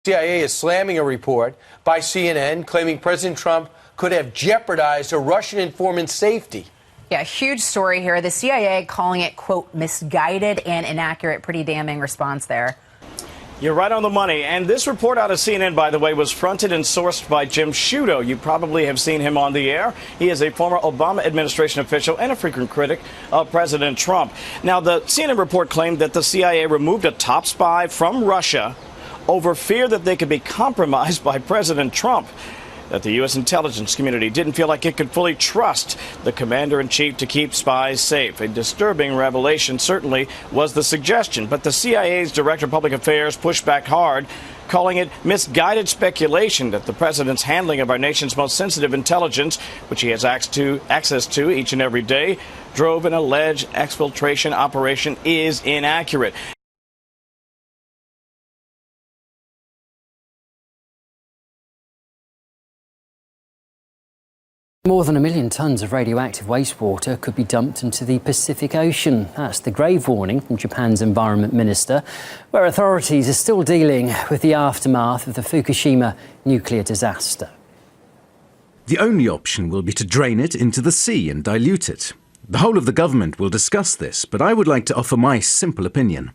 CIA is slamming a report by CNN claiming President Trump could have jeopardized a Russian informant's safety. Yeah, huge story here. The CIA calling it, quote, misguided and inaccurate. Pretty damning response there. You're right on the money. And this report out of CNN, by the way, was fronted and sourced by Jim Sciutto. You probably have seen him on the air. He is a former Obama administration official and a frequent critic of President Trump. Now, the CNN report claimed that the CIA removed a top spy from Russia over fear that they could be compromised by President Trump, that the U.S. intelligence community didn't feel like it could fully trust the commander-in-chief to keep spies safe. A disturbing revelation certainly was the suggestion, but the CIA's director of public affairs pushed back hard, calling it misguided speculation that the president's handling of our nation's most sensitive intelligence, which he has access to each and every day, drove an alleged exfiltration operation is inaccurate. More than 1 million tonnes of radioactive wastewater could be dumped into the Pacific Ocean. That's the grave warning from Japan's Environment Minister, where authorities are still dealing with the aftermath of the Fukushima nuclear disaster. The only option will be to drain it into the sea and dilute it. The whole of the government will discuss this, but I would like to offer my simple opinion.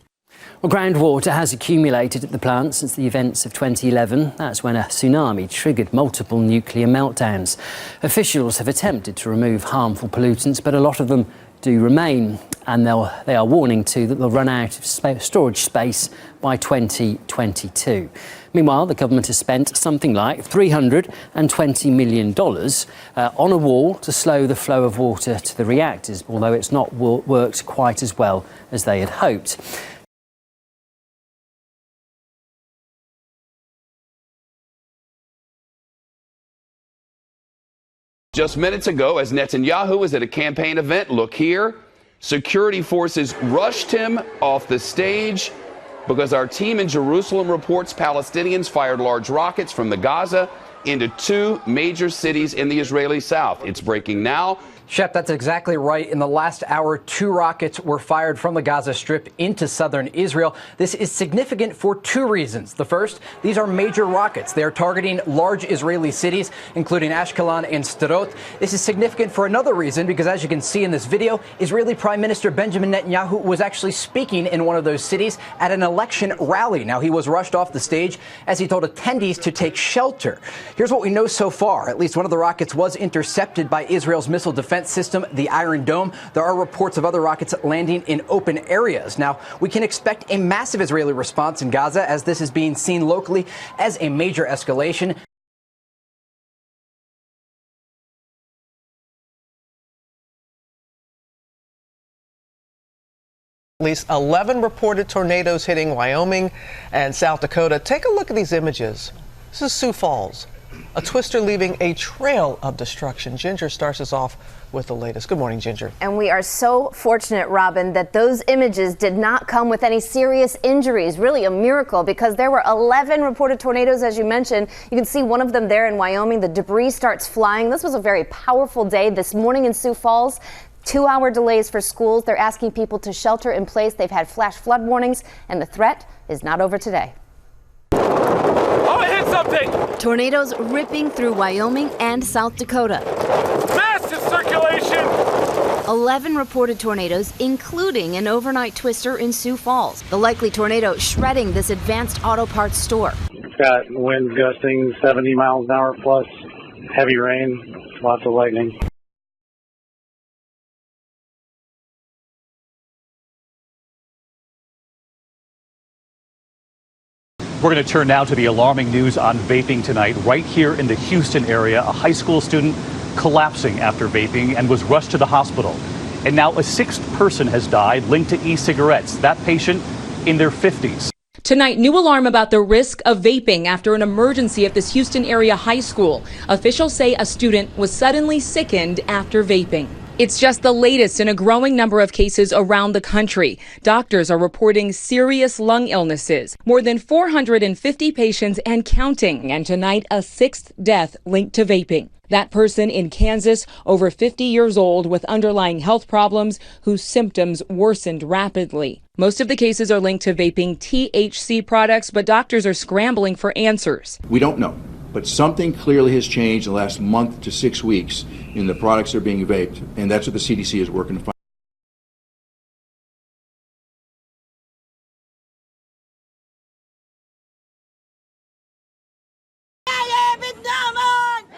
Well, groundwater has accumulated at the plant since the events of 2011. That's when a tsunami triggered multiple nuclear meltdowns. Officials have attempted to remove harmful pollutants, but a lot of them do remain. And they are warning too that they'll run out of storage space by 2022. Meanwhile, the government has spent something like $320 million on a wall to slow the flow of water to the reactors, although it's not worked quite as well as they had hoped. Just minutes ago, as Netanyahu was at a campaign event, look here, security forces rushed him off the stage because our team in Jerusalem reports Palestinians fired large rockets from the Gaza into two major cities in the Israeli south. It's breaking now. Shep, that's exactly right. In the last hour, 2 rockets were fired from the Gaza Strip into southern Israel. This is significant for 2 reasons. The first, these are major rockets. They are targeting large Israeli cities, including Ashkelon and Sderot. This is significant for another reason, because as you can see in this video, Israeli Prime Minister Benjamin Netanyahu was actually speaking in one of those cities at an election rally. Now, he was rushed off the stage as he told attendees to take shelter. Here's what we know so far. At least one of the rockets was intercepted by Israel's missile defense system, the Iron Dome. There are reports of other rockets landing in open areas. Now, we can expect a massive Israeli response in Gaza, as this is being seen locally as a major escalation. At least 11 reported tornadoes hitting Wyoming and South Dakota. Take a look at these images. This is Sioux Falls, a twister leaving a trail of destruction. Ginger starts us off with the latest. Good morning, Ginger. And we are so fortunate, Robin, that those images did not come with any serious injuries. Really a miracle, because there were 11 reported tornadoes, as you mentioned. You can see one of them there in Wyoming. The debris starts flying. This was a very powerful day this morning in Sioux Falls. 2-hour delays for schools. They're asking people to shelter in place. They've had flash flood warnings, and the threat is not over today. Oh, I hit something! Tornadoes ripping through Wyoming and South Dakota. Massive circulation! 11 reported tornadoes, including an overnight twister in Sioux Falls. The likely tornado shredding this advanced auto parts store. It's got winds gusting 70 miles an hour plus heavy rain, lots of lightning. We're going to turn now to the alarming news on vaping tonight. Right here in the Houston area, a high school student collapsing after vaping and was rushed to the hospital. And now a 6th person has died linked to e-cigarettes. That patient in their 50s. Tonight, new alarm about the risk of vaping after an emergency at this Houston area high school. Officials say a student was suddenly sickened after vaping. It's just the latest in a growing number of cases around the country. Doctors are reporting serious lung illnesses. More than 450 patients and counting. And tonight, a 6th death linked to vaping. That person in Kansas, over 50 years old with underlying health problems whose symptoms worsened rapidly. Most of the cases are linked to vaping THC products, but doctors are scrambling for answers. We don't know, but something clearly has changed in the last month to 6 weeks in the products that are being vaped, and that's what the CDC is working to find.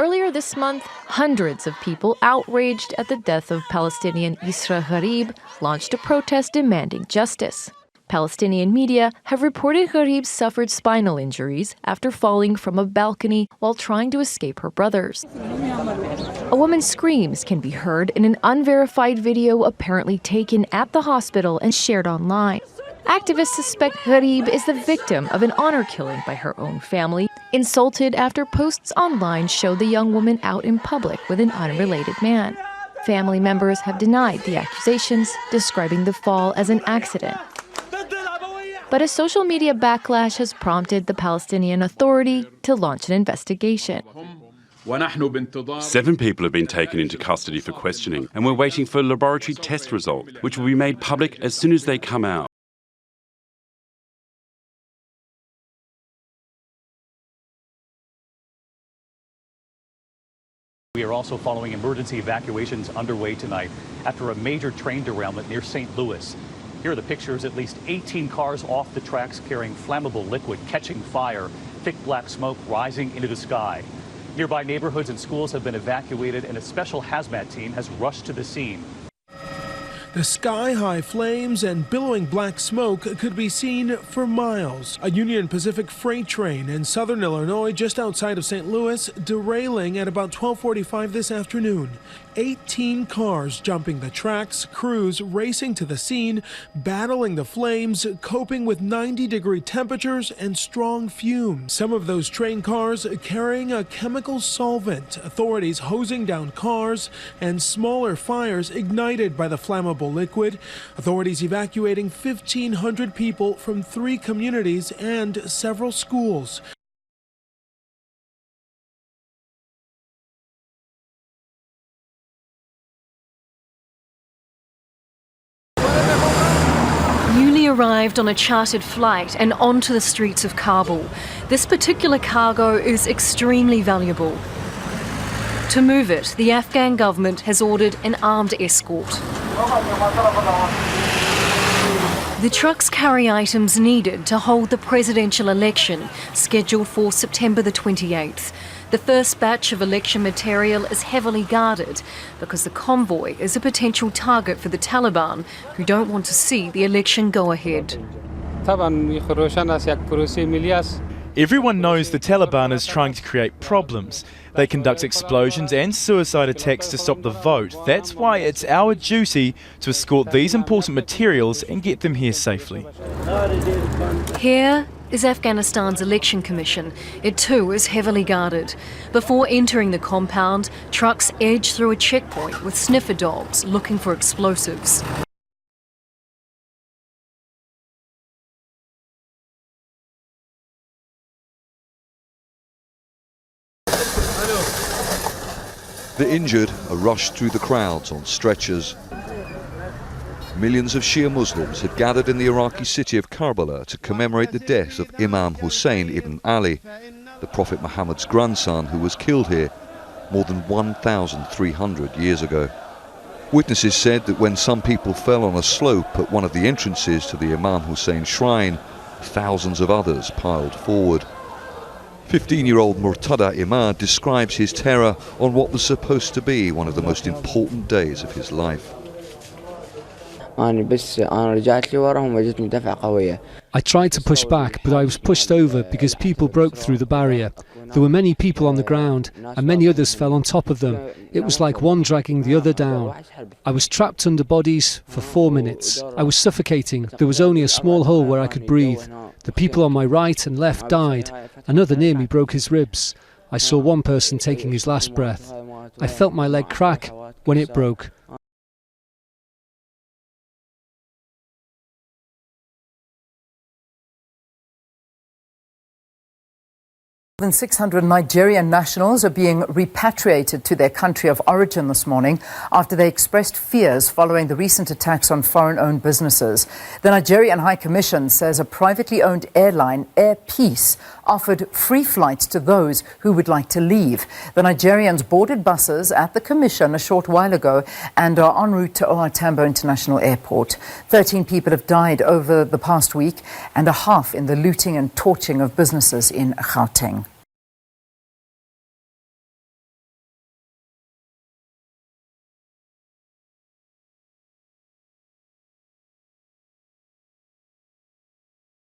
Earlier this month, hundreds of people outraged at the death of Palestinian Israa Gharib launched a protest demanding justice. Palestinian media have reported Gharib suffered spinal injuries after falling from a balcony while trying to escape her brothers. A woman's screams can be heard in an unverified video apparently taken at the hospital and shared online. Activists suspect Gharib is the victim of an honor killing by her own family, insulted after posts online show the young woman out in public with an unrelated man. Family members have denied the accusations, describing the fall as an accident. But a social media backlash has prompted the Palestinian Authority to launch an investigation. 7 people have been taken into custody for questioning, and we're waiting for a laboratory test result, which will be made public as soon as they come out. We are also following emergency evacuations underway tonight after a major train derailment near St. Louis. Here are the pictures. At least 18 cars off the tracks carrying flammable liquid catching fire, thick black smoke rising into the sky. Nearby neighborhoods and schools have been evacuated, and a special hazmat team has rushed to the scene. The sky-high flames and billowing black smoke could be seen for miles. A Union Pacific freight train in southern Illinois, just outside of St. Louis, derailing at about 12:45 this afternoon. 18 cars jumping the tracks, crews racing to the scene, battling the flames, coping with 90-degree temperatures and strong fumes. Some of those train cars carrying a chemical solvent, authorities hosing down cars, and smaller fires ignited by the flammable liquid. Authorities evacuating 1,500 people from 3 communities and several schools. Newly arrived on a chartered flight and onto the streets of Kabul. This particular cargo is extremely valuable. To move it, the Afghan government has ordered an armed escort. The trucks carry items needed to hold the presidential election, scheduled for September the 28th. The first batch of election material is heavily guarded because the convoy is a potential target for the Taliban, who don't want to see the election go ahead. Everyone knows the Taliban is trying to create problems. They conduct explosions and suicide attacks to stop the vote. That's why it's our duty to escort these important materials and get them here safely. Here is Afghanistan's election commission. It too is heavily guarded. Before entering the compound, trucks edge through a checkpoint with sniffer dogs looking for explosives. The injured are rushed through the crowds on stretchers. Millions of Shia Muslims had gathered in the Iraqi city of Karbala to commemorate the death of Imam Hussein ibn Ali, the Prophet Muhammad's grandson who was killed here more than 1,300 years ago. Witnesses said that when some people fell on a slope at one of the entrances to the Imam Hussein shrine, thousands of others piled forward. 15-year-old Murtada Imad describes his terror on what was supposed to be one of the most important days of his life. I tried to push back, but I was pushed over because people broke through the barrier. There were many people on the ground, and many others fell on top of them. It was like one dragging the other down. I was trapped under bodies for 4 minutes. I was suffocating. There was only a small hole where I could breathe. The people on my right and left died. Another near me broke his ribs. I saw one person taking his last breath. I felt my leg crack when it broke. More than 600 Nigerian nationals are being repatriated to their country of origin this morning after they expressed fears following the recent attacks on foreign-owned businesses. The Nigerian High Commission says a privately owned airline, Air Peace, offered free flights to those who would like to leave. The Nigerians boarded buses at the Commission a short while ago and are en route to OR Tambo International Airport. 13 people have died over the past week and a half in the looting and torching of businesses in Gauteng.